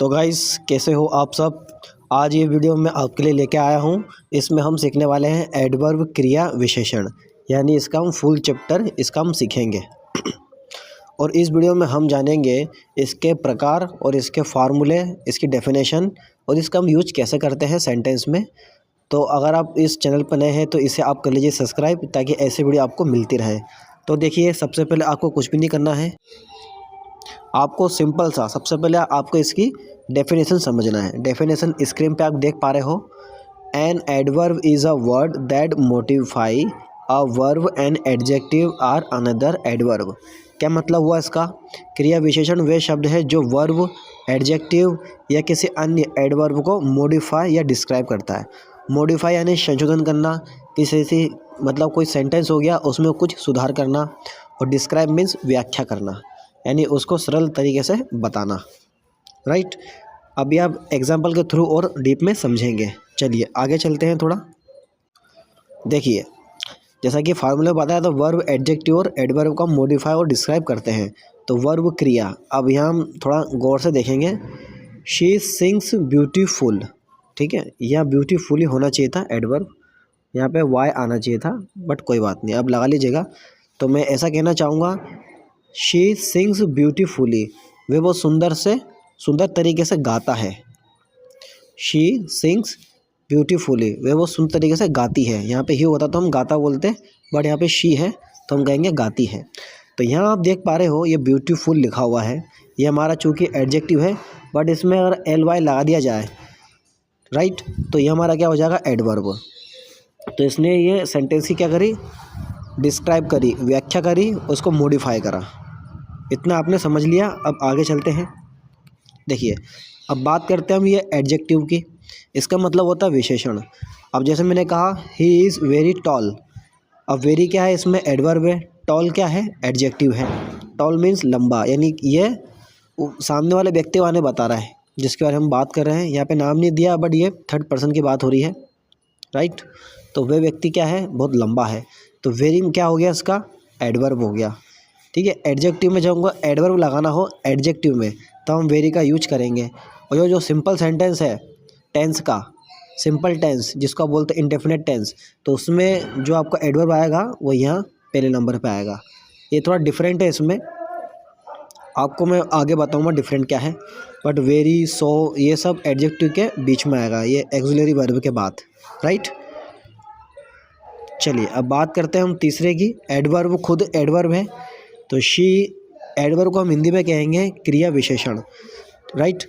तो गाइस कैसे हो आप सब। आज ये वीडियो मैं आपके लिए लेके आया हूँ। इसमें हम सीखने वाले हैं एडवर्ब क्रिया विशेषण, यानी इसका हम फुल चैप्टर इसका हम सीखेंगे। और इस वीडियो में हम जानेंगे इसके प्रकार और इसके फार्मूले, इसकी डेफिनेशन और इसका हम यूज कैसे करते हैं सेंटेंस में। तो अगर आप इस चैनल पर नए हैं तो इसे आप कर लीजिए सब्सक्राइब, ताकि ऐसे वीडियो आपको मिलती रहे। तो देखिए, सबसे पहले आपको कुछ भी नहीं करना है, आपको सिंपल सा सबसे पहले आपको इसकी डेफिनेशन समझना है। डेफिनेशन स्क्रीन पे आप देख पा रहे हो। An adverb is a word that modify a verb and adjective or another adverb. क्या मतलब हुआ इसका? क्रिया विशेषण वे शब्द है जो वर्ब, एडजेक्टिव या किसी अन्य एडवर्ब को मॉडिफाई या डिस्क्राइब करता है। मॉडिफाई यानी संशोधन करना, किसी मतलब कोई सेंटेंस हो गया उसमें कुछ सुधार करना, और डिस्क्राइब मीन्स व्याख्या करना, यानी उसको सरल तरीके से बताना। राइट। अभी आप एग्जाम्पल के थ्रू और डीप में समझेंगे। चलिए आगे चलते हैं थोड़ा। देखिए, जैसा कि फार्मूला बताया, तो वर्ब, एडजेक्टिव और एडवर्ब का मॉडिफाई और डिस्क्राइब करते हैं। तो वर्ब क्रिया, अब यहाँ हम थोड़ा गौर से देखेंगे। शी सिंग्स ब्यूटीफुल, ठीक है, यहाँ ब्यूटीफुली होना चाहिए था एडवर्ब, यहाँ पे वाई आना चाहिए था, बट कोई बात नहीं, अब लगा लीजिएगा। तो मैं ऐसा कहना चाहूँगा, शी सिंग्स ब्यूटीफुली, वे बहुत सुंदर तरीके से गाता है। शी सिंग्स ब्यूटीफुली, वे बहुत सुंदर तरीके से गाती है। यहाँ पे ही होता तो हम गाता बोलते, बट यहाँ पे शी है तो हम कहेंगे गाती है। तो यहाँ आप देख पा रहे हो ये ब्यूटीफुल लिखा हुआ है, ये हमारा चूँकि एडजेक्टिव है, बट इसमें अगर एल वाई लगा दिया जाए, राइट, तो ये हमारा क्या हो जाएगा? एडवर्ब। तो इसने ये सेंटेंस की क्या करी? डिस्क्राइब करी, व्याख्या करी, उसको मॉडिफाई करा। इतना आपने समझ लिया। अब आगे चलते हैं। देखिए, अब बात करते हैं हम ये एडजेक्टिव की। इसका मतलब होता है विशेषण। अब जैसे मैंने कहा, ही इज़ वेरी टॉल। अब वेरी क्या है? इसमें एडवर्ब है। टॉल क्या है? एडजेक्टिव है। टॉल मीन्स लंबा, यानी ये सामने वाले व्यक्ति वाले बता रहा है जिसके बारे में हम बात कर रहे हैं। यहाँ पे नाम नहीं दिया, बट ये थर्ड पर्सन की बात हो रही है। राइट। तो वह व्यक्ति क्या है? बहुत लंबा है। तो वेरी क्या हो गया? इसका एडवर्ब हो गया। ठीक है। एडजेक्टिव में जब हमको एडवर्ब लगाना हो एडजेक्टिव में, तो हम वेरी का यूज करेंगे। और जो सिंपल सेंटेंस है टेंस का, सिंपल टेंस जिसको आप बोलते हैं इंडेफिनिट टेंस, तो उसमें जो आपका एडवर्ब आएगा वो यहाँ पहले नंबर पे आएगा। ये थोड़ा डिफरेंट है, इसमें आपको मैं आगे बताऊँगा डिफरेंट क्या है। बट वेरी, सो, ये सब एडजेक्टिव के बीच में आएगा, ये एक्सिलरी वर्ब के बाद। राइट। चलिए अब बात करते हैं हम तीसरे की। एडवर्ब खुद एडवर्ब है, तो शी एडवर्ब को हम हिंदी में कहेंगे क्रिया विशेषण। राइट।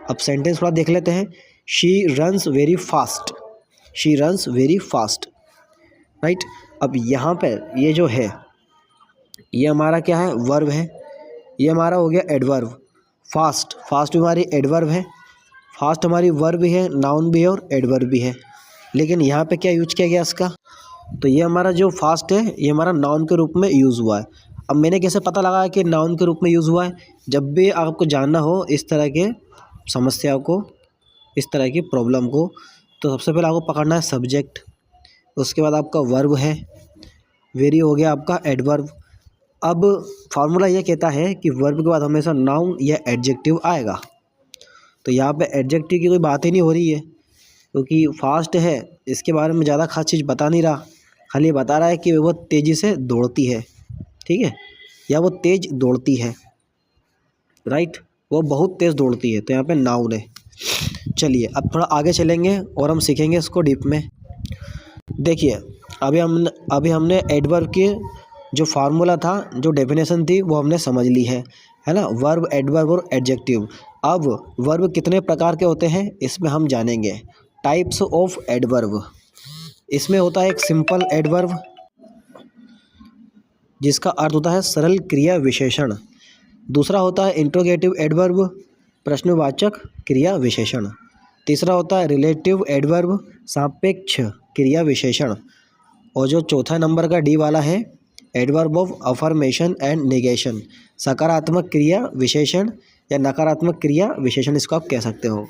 अब सेंटेंस थोड़ा देख लेते हैं। She runs very fast, she runs very fast. Right. अब यहाँ पर ये जो है, ये हमारा क्या है? वर्ब है। ये हमारा हो गया एडवर्ब। फास्ट, फास्ट भी हमारी एडवर्ब है। फास्ट हमारी वर्ब भी है, नाउन भी है और एडवर्ब भी है। लेकिन यहाँ पे क्या यूज किया गया इसका? तो ये हमारा जो फास्ट है ये हमारा नाउन के रूप में यूज़ हुआ है। अब मैंने कैसे पता लगा कि नाउन के रूप में यूज़ हुआ है? जब भी आपको जानना हो इस तरह के समस्या को, इस तरह की प्रॉब्लम को, तो सबसे पहले आपको पकड़ना है सब्जेक्ट, उसके बाद आपका वर्ब है, वेरी हो गया आपका एडवर्ब। अब फार्मूला ये कहता है कि वर्ब के बाद हमेशा नाउन या एडजेक्टिव आएगा। तो यहाँ पे एडजेक्टिव की कोई बात ही नहीं हो रही है, क्योंकि फास्ट है, इसके बारे में ज़्यादा खास चीज़ बता नहीं रहा, खाली बता रहा है कि वो तेज़ी से दौड़ती है, ठीक है, या वो तेज़ दौड़ती है। राइट। वो बहुत तेज़ दौड़ती है, तो यहाँ पे नाउन है। चलिए अब थोड़ा आगे चलेंगे और हम सीखेंगे इसको डीप में। देखिए, अभी हमने एडवर्ब के जो फार्मूला था, जो डेफिनेशन थी, वो हमने समझ ली है ना? वर्ब, एडवर्ब और एडजेक्टिव। अब वर्ब कितने प्रकार के होते हैं इसमें हम जानेंगे। Types of adverb. इसमें होता है एक सिंपल एडवर्ब, जिसका अर्थ होता है सरल क्रिया विशेषण। दूसरा होता है इंट्रोगेटिव एडवर्ब, प्रश्नवाचक क्रिया विशेषण। तीसरा होता है रिलेटिव एडवर्ब, सापेक्ष क्रिया विशेषण। और जो चौथा नंबर का डी वाला है, adverb of affirmation and negation, सकारात्मक क्रिया विशेषण या नकारात्मक क्रिया विशेषण, इसको आप कह सकते हो।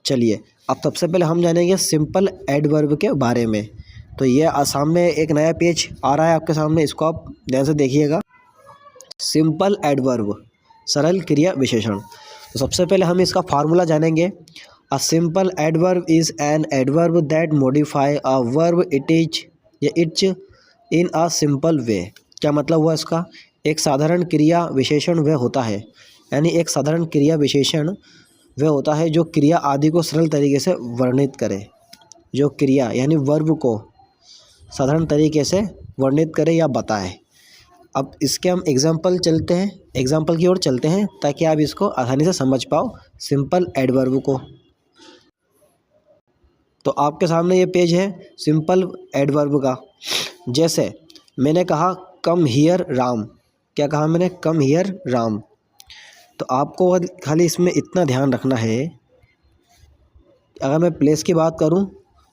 चलिए अब सबसे पहले हम जानेंगे सिंपल एडवर्ब के बारे में। तो ये सामने एक नया पेज आ रहा है आपके सामने, इसको आप ध्यान से देखिएगा। सिंपल एडवर्ब, सरल क्रिया विशेषण। तो सबसे पहले हम इसका फार्मूला जानेंगे। A simple adverb is an adverb that modify a verb it is या it's in a simple way. क्या मतलब हुआ इसका? एक साधारण क्रिया विशेषण वह होता है, यानी एक साधारण क्रिया विशेषण वह होता है जो क्रिया आदि को सरल तरीके से वर्णित करे। जो क्रिया यानी वर्ब को साधारण तरीके से वर्णित करे या बताए। अब इसके हम एग्जाम्पल की ओर चलते हैं ताकि आप इसको आसानी से समझ पाओ सिंपल एडवर्ब को। तो आपके सामने ये पेज है सिंपल एडवर्ब का। जैसे मैंने कहा कम हियर राम। क्या कहा मैंने? Come here Ram. तो आपको खाली इसमें इतना ध्यान रखना है, अगर मैं प्लेस की बात करूं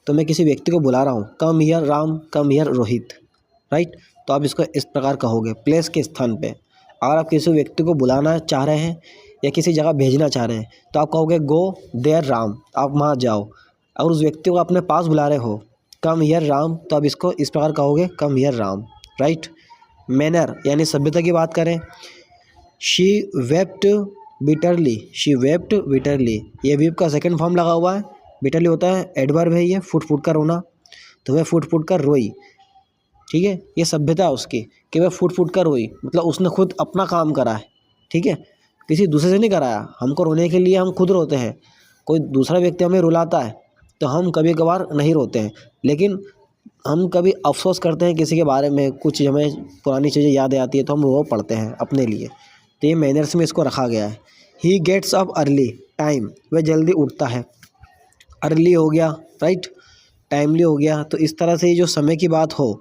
तो मैं किसी व्यक्ति को बुला रहा हूं, come here Ram, come here Rohit, right. तो आप इसको इस प्रकार कहोगे प्लेस के स्थान पे। अगर आप किसी व्यक्ति को बुलाना चाह रहे हैं या किसी जगह भेजना चाह रहे हैं तो आप कहोगे गो देयर राम, आप वहाँ जाओ। अगर उस व्यक्ति को अपने पास बुला रहे हो, कम हियर राम, तो आप इसको इस प्रकार कहोगे come here Ram, right. Manner यानी सभ्यता की बात करें, she wept bitterly, she wept bitterly, ये वीप का सेकंड फॉर्म लगा हुआ है। बिटरली होता है एडवर्ब है, ये फुट फुट कर रोना, तो वह फुट फुट कर रोई, ठीक है। ये सभ्यता है उसकी कि वह फुट फुट कर रोई, मतलब उसने खुद अपना काम करा है, ठीक है, किसी दूसरे से नहीं कराया। हमको रोने के लिए हम खुद रोते हैं, कोई दूसरा व्यक्ति हमें रुलाता है तो हम कभी कभार नहीं रोते हैं, लेकिन हम कभी अफसोस करते हैं किसी के बारे में, कुछ हमें पुरानी चीज़ें याद आती है तो हम रो पड़ते हैं अपने लिए। तो ये मैनर्स में इसको रखा गया है। He gets up early, time, वह जल्दी उठता है। अर्ली हो गया, राइट, टाइमली हो गया। तो इस तरह से ये जो समय की बात हो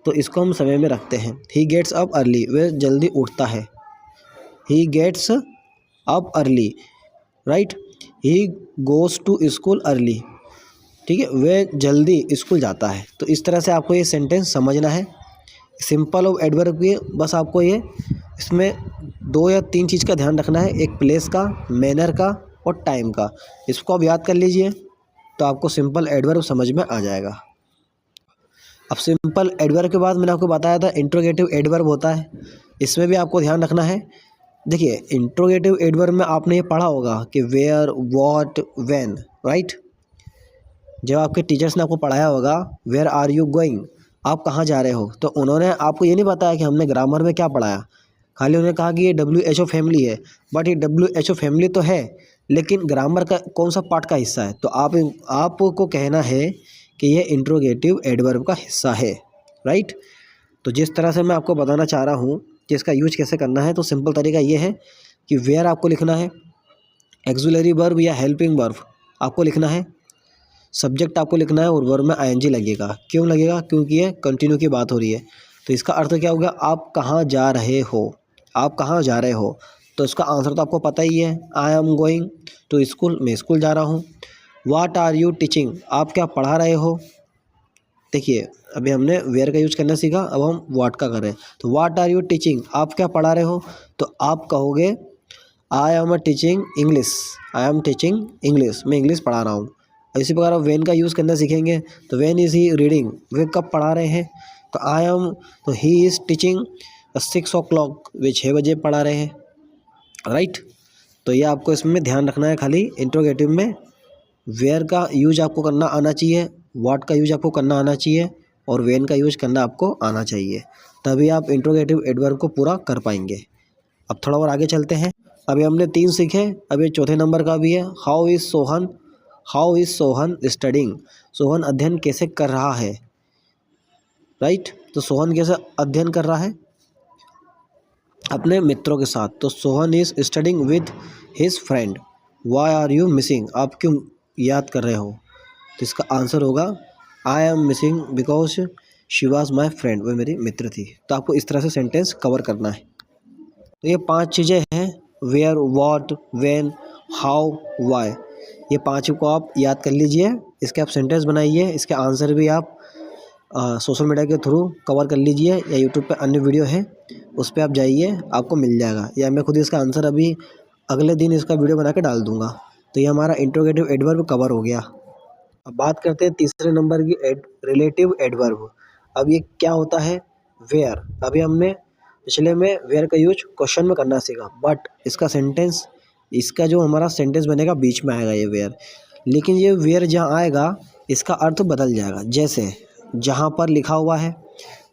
तो इसको हम समय में रखते हैं। ही गेट्स अप अर्ली, वह जल्दी उठता है। He gets up early, right. He goes to school early, ठीक है, वह जल्दी स्कूल जाता है। तो इस तरह से आपको ये सेंटेंस समझना है। सिंपल ऑफ एडवर्ब की बस आपको ये इसमें 2 या 3 चीज़ का ध्यान रखना है, एक प्लेस का, मैनर का और टाइम का। इसको आप याद कर लीजिए तो आपको सिंपल एडवर्ब समझ में आ जाएगा। अब सिंपल एडवर्ब के बाद मैंने आपको बताया था इंट्रोगेटिव एडवर्ब होता है, इसमें भी आपको ध्यान रखना है। देखिए इंट्रोगेटिव एडवर्ब में आपने ये पढ़ा होगा कि वेयर, व्हाट, व्हेन, राइट। जब आपके टीचर्स ने आपको पढ़ाया होगा वेयर आर यू गोइंग, आप कहाँ जा रहे हो, तो उन्होंने आपको ये नहीं बताया कि हमने ग्रामर में क्या पढ़ाया, खाली उन्होंने कहा कि ये WHO फैमिली है। बट ये WHO फैमिली तो है, लेकिन ग्रामर का कौन सा पार्ट का हिस्सा है? तो आपको कहना है कि ये इंट्रोगेटिव एडवर्ब का हिस्सा है, राइट। तो जिस तरह से मैं आपको बताना चाह रहा हूँ कि इसका यूज कैसे करना है, तो सिंपल तरीका ये है कि वेयर आपको लिखना है, एक्सुलरी वर्ब या हेल्पिंग वर्ब आपको लिखना है, सब्जेक्ट आपको लिखना है और वर्ब में ING लगेगा। क्यों लगेगा? क्योंकि ये कंटिन्यू की बात हो रही है। तो इसका अर्थ क्या होगा? आप कहाँ जा रहे हो, आप कहाँ जा रहे हो। तो इसका आंसर तो आपको पता ही है, I am going to school, मैं स्कूल जा रहा हूँ। व्हाट आर यू टीचिंग, आप क्या पढ़ा रहे हो। देखिए अभी हमने वेयर का यूज करना सीखा, अब हम व्हाट का कर रहे हैं। तो व्हाट आर यू टीचिंग, आप क्या पढ़ा रहे हो। तो आप कहोगे I am teaching English, I am teaching English, मैं इंग्लिश पढ़ा रहा हूँ। इसी प्रकार आप वेन का यूज़ करना सीखेंगे, तो वेन इज़ ही रीडिंग, वे कब पढ़ा रहे हैं। तो आई एम, तो ही इज़ टीचिंग 6 o'clock, वे 6 बजे पढ़ा रहे हैं, राइट। तो ये आपको इसमें ध्यान रखना है। खाली इंट्रोगेटिव में वेयर का यूज आपको करना आना चाहिए, व्हाट का यूज आपको करना आना चाहिए और वेन का यूज करना आपको आना चाहिए, तभी आप इंट्रोगेटिव एडवर्ब को पूरा कर पाएंगे। अब थोड़ा और आगे चलते हैं। अभी हमने 3 सीखे, अभी चौथे नंबर का भी है। How is Sohan, how is Sohan studying, Sohan अध्ययन कैसे कर रहा है, राइट। तो सोहन कैसे अध्ययन कर रहा है, अपने मित्रों के साथ। तो Sohan is studying with his friend. Why are you missing, आप क्यों याद कर रहे हो। तो इसका आंसर होगा I am missing because she was my friend, वह मेरी मित्र थी। तो आपको इस तरह से सेंटेंस कवर करना है। तो ये 5 चीज़ें हैं, where, what, when, how, why, ये 5 को आप याद कर लीजिए। इसके आप सेंटेंस बनाइए, इसके आंसर भी आप सोशल मीडिया के थ्रू कवर कर लीजिए, या यूट्यूब पे अन्य वीडियो है उस पर आप जाइए, आपको मिल जाएगा, या मैं खुद इसका आंसर अभी अगले दिन इसका वीडियो बना के डाल दूँगा। तो ये हमारा इंट्रोगेटिव एडवर्ब कवर हो गया। अब बात करते हैं तीसरे नंबर की, रिलेटिव एडवर्ब। अब ये क्या होता है, वेयर। अभी हमने पिछले में वेयर का यूज क्वेश्चन में करना सीखा, बट इसका सेंटेंस इसका जो हमारा सेंटेंस बनेगा बीच में आएगा ये वेयर, लेकिन ये वेयर जहाँ आएगा इसका अर्थ बदल जाएगा। जैसे जहाँ पर लिखा हुआ है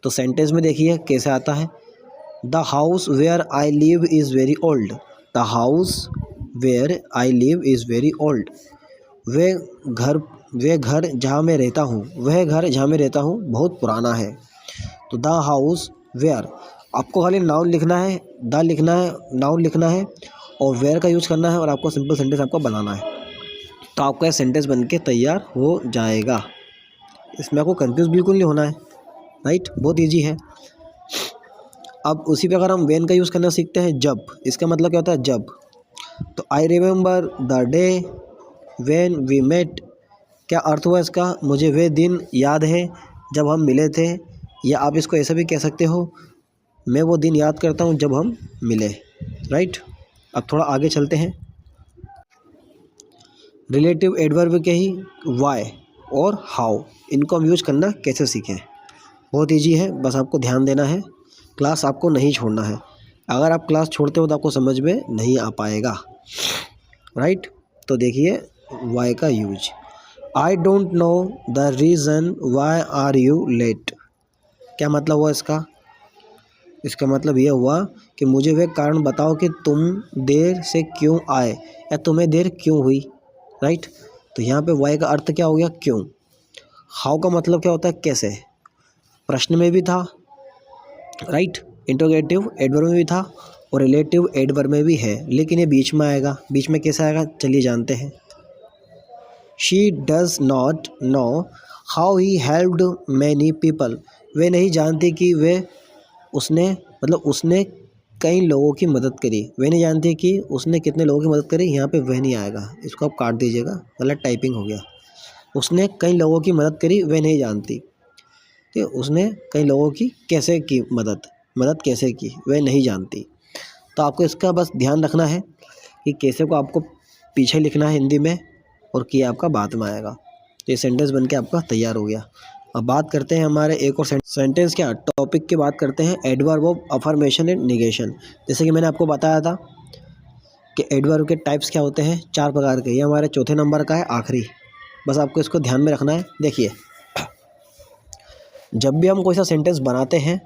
तो सेंटेंस में देखिए कैसे आता है, the house where I live is very old. The house where I live is very old. वे घर जहाँ मैं रहता हूँ, वह घर जहाँ मैं रहता हूँ बहुत पुराना है। तो द हाउस वेयर, आपको खाली नाउन लिखना है, द लिखना है, नाउन लिखना है और वेयर का यूज़ करना है और आपको सिंपल सेंटेंस आपको बनाना है, तो आपका यह सेंटेंस बन के तैयार हो जाएगा। इसमें आपको कंफ्यूज बिल्कुल नहीं होना है, राइट, बहुत ईजी है। अब उसी प्रकार हम व्हेन का यूज़ करना सीखते हैं। जब, इसका मतलब क्या होता है जब। तो I remember the day when we met, क्या अर्थ हुआ इसका, मुझे वे दिन याद है जब हम मिले थे। या आप इसको ऐसा भी कह सकते हो, मैं वो दिन याद करता हूँ जब हम मिले, राइट। अब थोड़ा आगे चलते हैं। रिलेटिव एडवर्ब के ही वाई और हाउ, इनको हम यूज़ करना कैसे सीखें। बहुत ईजी है, बस आपको ध्यान देना है, क्लास आपको नहीं छोड़ना है। अगर आप क्लास छोड़ते हो तो आपको समझ में नहीं आ पाएगा, राइट। तो देखिए वाई का use, I don't know the reason why are you late. क्या मतलब हुआ इसका, इसका मतलब यह हुआ कि मुझे वह कारण बताओ कि तुम देर से क्यों आए या तुम्हें देर क्यों हुई, राइट। तो यहाँ पे वाई का अर्थ क्या हो गया, क्यों। हाउ का मतलब क्या होता है, कैसे, प्रश्न में भी था, राइट, इंट्रोगेटिव एडवर्ब में भी था और रिलेटिव एडवर्ब में भी है, लेकिन ये बीच में आएगा। बीच में कैसे आएगा चलिए जानते हैं। She does not know how he helped many people, वे नहीं जानती कि उसने कई लोगों की मदद करी। वे नहीं जानती कि उसने कितने लोगों की मदद करी, यहाँ पे वह नहीं आएगा, इसको आप काट दीजिएगा, गलत टाइपिंग हो गया। उसने कई लोगों की मदद करी, वे नहीं जानती कि उसने कई लोगों की कैसे की मदद कैसे की, वे नहीं जानती। तो आपको इसका बस ध्यान रखना है कि कैसे को आपको पीछे लिखना है हिंदी में और किया आपका बाद में आएगा। तो ये सेंटेंस बनके आपका तैयार हो गया। अब बात करते हैं हमारे एक और सेंटेंस क्या टॉपिक की बात करते हैं, adverb of affirmation and negation. जैसे कि मैंने आपको बताया था कि एडवर्ब के टाइप्स क्या होते हैं, 4 प्रकार के। ये हमारे चौथे नंबर का है, आखिरी, बस आपको इसको ध्यान में रखना है। देखिए जब भी हम कोई सा सेंटेंस बनाते हैं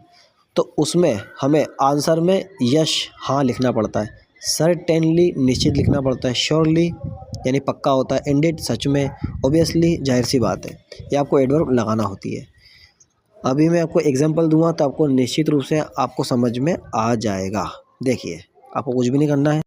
तो उसमें हमें आंसर में यस हाँ लिखना पड़ता है, सर्टेनली निश्चित लिखना पड़ता है, श्योरली यानी पक्का होता है, इंडेड सच में, ऑब्वियसली जाहिर सी बात है, ये आपको एडवर्ब लगाना होती है। अभी मैं आपको एग्जांपल दूंगा तो आपको निश्चित रूप से आपको समझ में आ जाएगा। देखिए आपको कुछ भी नहीं करना है।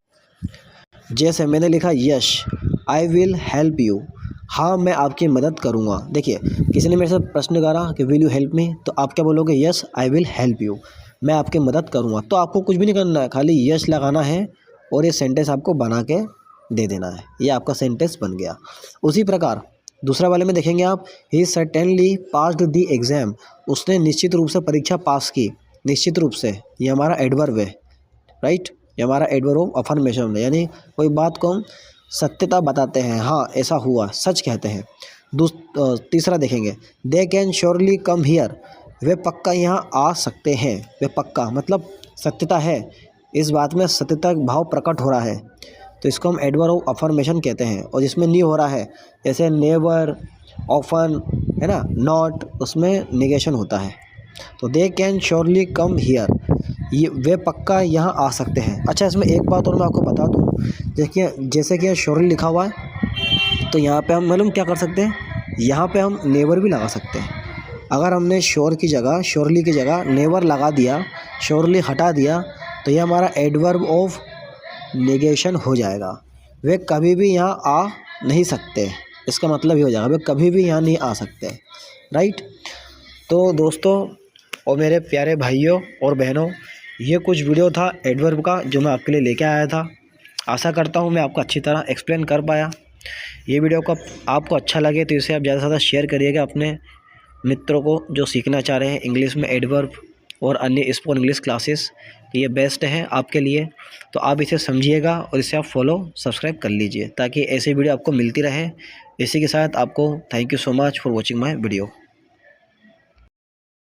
जैसे मैंने लिखा यश आई विल हेल्प यू, हाँ मैं आपकी मदद करूँगा। देखिए किसी ने मेरे से प्रश्न करा कि विल यू हेल्प मी, तो आप क्या बोलोगे, yes I will help you, मैं आपकी मदद करूँगा। तो आपको कुछ भी नहीं करना है, खाली यस लगाना है और ये सेंटेंस आपको बना के दे देना है, ये आपका सेंटेंस बन गया। उसी प्रकार दूसरा वाले में देखेंगे आप, ही सर्टेनली पास्ड द एग्ज़ाम, उसने निश्चित रूप से परीक्षा पास की। निश्चित रूप से ये हमारा एडवर्ब है, राइट, ये हमारा एडवर्ब ऑफ अफर्मेशन है, यानी कोई बात को हम सत्यता बताते हैं, हाँ ऐसा हुआ, सच कहते हैं। तीसरा देखेंगे, they can surely come here, वे पक्का यहाँ आ सकते हैं। वे पक्का मतलब सत्यता है, इस बात में सत्यता भाव प्रकट हो रहा है, तो इसको हम एडवर्ब ऑफ अफर्मेशन कहते हैं। और जिसमें नहीं हो रहा है जैसे नेवर, ऑफन है ना, नॉट, उसमें निगेशन होता है। तो दे कैन श्योरली कम हियर, ये वे पक्का यहाँ आ सकते हैं। अच्छा इसमें एक बात और मैं आपको बता दूँ, देखिए जैसे कि श्योरली लिखा हुआ है तो यहाँ पे हम मालूम क्या कर सकते हैं, यहाँ पे हम नेवर भी लगा सकते हैं। अगर हमने श्योर की जगह, श्योरली की जगह नेवर लगा दिया, श्योरली हटा दिया, तो ये हमारा एडवर्ब ऑफ नेगेशन हो जाएगा। वे कभी भी यहाँ आ नहीं सकते, इसका मतलब ये हो जाएगा वे कभी भी यहाँ नहीं आ सकते, राइट। तो दोस्तों और मेरे प्यारे भाइयों और बहनों, ये कुछ वीडियो था एडवर्ब का जो मैं आपके लिए लेके आया था। आशा करता हूँ मैं आपको अच्छी तरह एक्सप्लेन कर पाया। ये वीडियो को आपको अच्छा लगे तो इसे आप ज़्यादा से ज़्यादा शेयर करिएगा अपने मित्रों को जो सीखना चाह रहे हैं इंग्लिश में एडवर्ब और अन्य स्पोकन इंग्लिश क्लासेस। ये बेस्ट है आपके लिए, तो आप इसे समझिएगा और इसे आप फॉलो सब्सक्राइब कर लीजिए ताकि ऐसी वीडियो आपको मिलती रहे। इसी के साथ आपको thank you so much for watching my video.